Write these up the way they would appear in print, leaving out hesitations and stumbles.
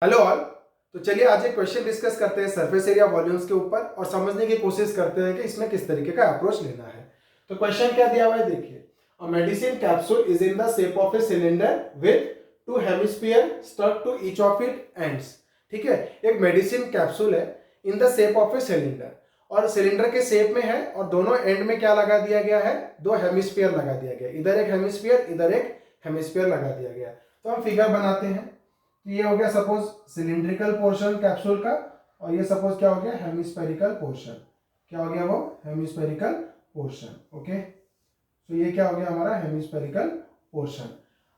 Hello all. तो चलिए आज एक क्वेश्चन डिस्कस करते हैं सरफेस एरिया वॉल्यूम्स के ऊपर और समझने की कोशिश करते हैं कि इसमें किस तरीके का अप्रोच लेना है। तो क्वेश्चन क्या दिया हुआ है देखिए, a medicine capsule is in the shape of a cylinder with two hemisphere stuck to each of it ends. ठीक है, एक मेडिसिन कैप्सूल है in the shape of a cylinder और सिलेंडर के शेप में है और दोनों एंड में क्या लगा दिया गया है, दो हेमिस्फीयर लगा दिया गया, इधर एक हेमिस्फीयर इधर एक हेमिस्फीयर लगा दिया गया। तो हम फिगर बनाते हैं। तो ये हो गया सपोज सिलिंड्रिकल पोर्शन कैप्सूल का और ये सपोज क्या हो गया, हेमिस्फेरिकल पोर्शन। क्या हो गया वो, हेमिस्फेरिकल पोर्शन। ओके, तो ये क्या हो गया हमारा हेमिस्फेरिकल पोर्शन।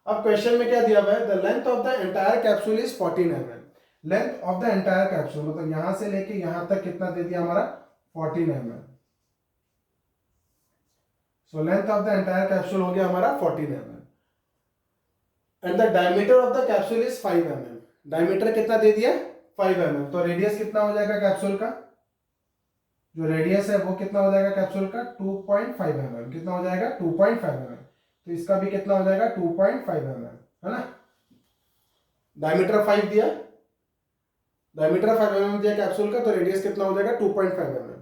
अब क्वेश्चन में क्या दिया हुआ है, the length of the entire capsule is 14 mm। Length of the entire capsule मतलब यहां से लेके यहां तक कितना दे दिया हमारा, 14 mm। So length of the entire capsule हो गया हमारा 14 mm and the diameter of the capsule is 5 mm। Diameter कितना दे दिया, 5 mm। तो रेडियस कितना हो जाएगा कैप्सूल का, जो रेडियस है वो कितना हो जाएगा कैप्सूल का, 2.5 mm। कितना हो जाएगा, 2.5 mm। तो इसका भी कितना हो जाएगा, 2.5 mm, है ना। डायमीटर 5 दिया, डायमीटर 5 mm दिया कैप्सूल का, तो रेडियस कितना हो जाएगा, 2.5 mm।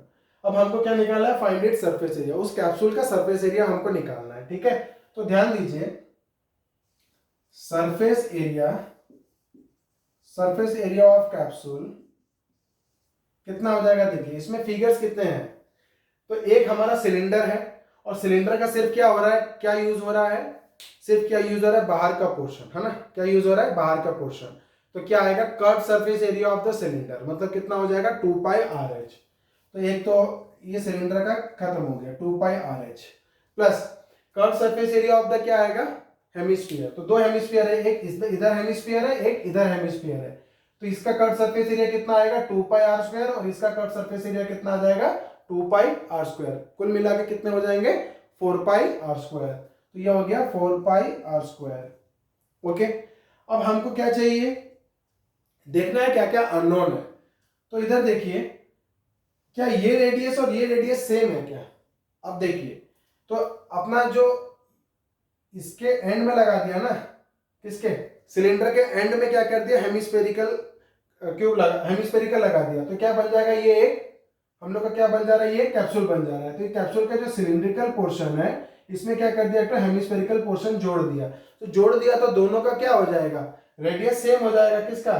अब हमको क्या निकालना है, फाइंड इट सरफेस एरिया। उस कैप्सूल का सरफेस एरिया हमको निकालना है। ठीक है, तो ध्यान दीजिए, सरफेस एरिया ऑफ कैप्सूल कितना हो जाएगा, देखिए इसमें फिगर्स कितने हैं। तो एक हमारा सिलेंडर है और सिलेंडर का सिर्फ क्या हो रहा है, क्या यूज हो रहा है, सिर्फ क्या यूज हो रहा है, बाहर का पोर्शन, है ना। क्या यूज हो रहा है, बाहर का पोर्शन। तो क्या आएगा, curve surface area of the cylinder, मतलब कितना हो जाएगा, 2πRh। तो एक तो ये सिलेंडर का खत्म हो गया, 2πRh plus curve surface area of the क्या आएगा, हेमिस्फीयर। तो दो हेमिस्फीयर है, एक इधर हेमिस्फीयर है, एक इधर हेमिस्फीयर है। तो इसका कट सरफेस एरिया कितना आएगा, 2πr² और इसका कट सरफेस एरिया कितना आ जाएगा, 2πr²। कुल मिला के कितने हो जाएंगे, 4πr²। तो ये हो गया 4πr²। ओके, अब हमको क्या चाहिए, देखना है क्या क्या अननोन है। तो इधर देखिए, क्या ये रेडियस और ये रेडियस सेम है क्या। अब देखिए, तो अपना जो इसके एंड में लगा दिया ना, किसके, सिलेंडर के एंड में क्या कर दिया, हेमिस्फेरिकल क्यूब लगा, हेमिस्फेरिकल लगा दिया। तो क्या बन जाएगा, ये एक हम लोग का क्या बन जा रहा है, ये कैप्सूल बन जा रहा है। तो ये कैप्सूल का जो सिलिंड्रिकल पोर्शन है इसमें क्या कर दिया, एक हेमिस्फेरिकल पोर्शन जोड़ दिया। तो जोड़ दिया तो दोनों का क्या हो जाएगा, रेडियस सेम हो जाएगा, किसका,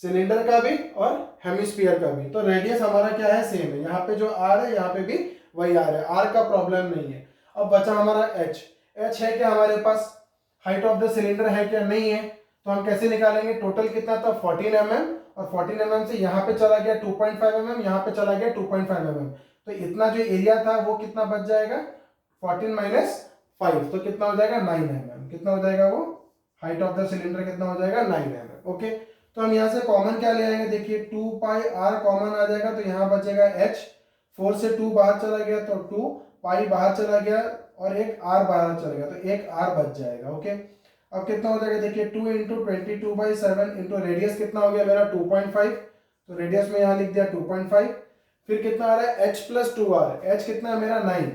सिलेंडर का भी और हेमिस्फीयर का भी। तो रेडियस हमारा क्या है, सेम है। यहाँ पे जो आर है यहाँ पे भी वही आर है, आर का प्रॉब्लम नहीं है। अब बचा हमारा एच। एच है क्या हमारे पास, हाइट ऑफ द सिलेंडर है क्या, नहीं है। तो हम कैसे निकालेंगे, टोटल कितना था 14 mm और 14 mm से यहाँ पे चला गया 2.5 mm, यहाँ पे चला गया 2.5 mm। तो इतना जो एरिया था वो कितना बच जाएगा, 14 माइनस 5, तो कितना हो जाएगा 9 mm। कितना हो जाएगा वो, हाइट ऑफ द सिलेंडर कितना हो जाएगा, 9 mm। ओके, तो हम यहाँ से कॉमन क्या ले आएंगे, देखिए 2πr कॉमन आ जाएगा, तो यहाँ बचेगा h। 4 से 2 बाहर चला गया तो 2, पाई बाहर चला गया और एक r बाहर चला गया, तो एक r बच जाएगा। ओके, अब कितना हो जाएगा, देखिए 2 इंटू 22/7 इंटू रेडियस कितना हो गया मेरा 2.5, तो रेडियस में यहाँ लिख दिया 2.5। फिर कितना आ रहा है, h प्लस 2r, h कितना है मेरा 9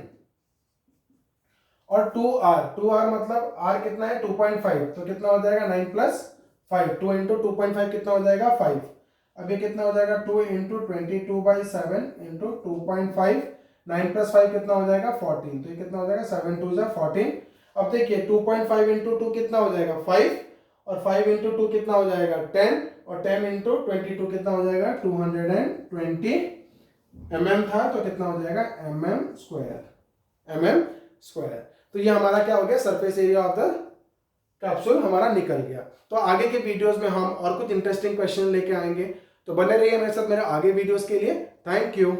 और 2r मतलब r कितना है 2.5, तो कितना हो जाएगा 9 प्लस 5, 2 इंटू 2.5 कितना हो जाएगा 5। अब ये कितना हो जाएगा 2 इंटू 22/7 इंटू 2.5, 9 प्लस 5 कितना हो जाएगा 14, तो ये कितना हो जाएगा 7 2 जा 14। अब देखिए 2.5 इंटू 2 कितना हो जाएगा 5 और 5 इंटू 2 कितना हो जाएगा 10 और 10 इंटू 22 कितना हो जाएगा 220 mm था, तो कितना हो जाएगा mm²। तो ये हमारा क्या हो गया, surface area of the capsule हमारा निकल गया। तो आगे के वीडियोस में हम और कुछ इंटरेस्टिंग क्वेश्चन लेके आएंगे, तो बने रहिए मेरे साथ मेरे आगे वीडियोस के लिए। Thank you.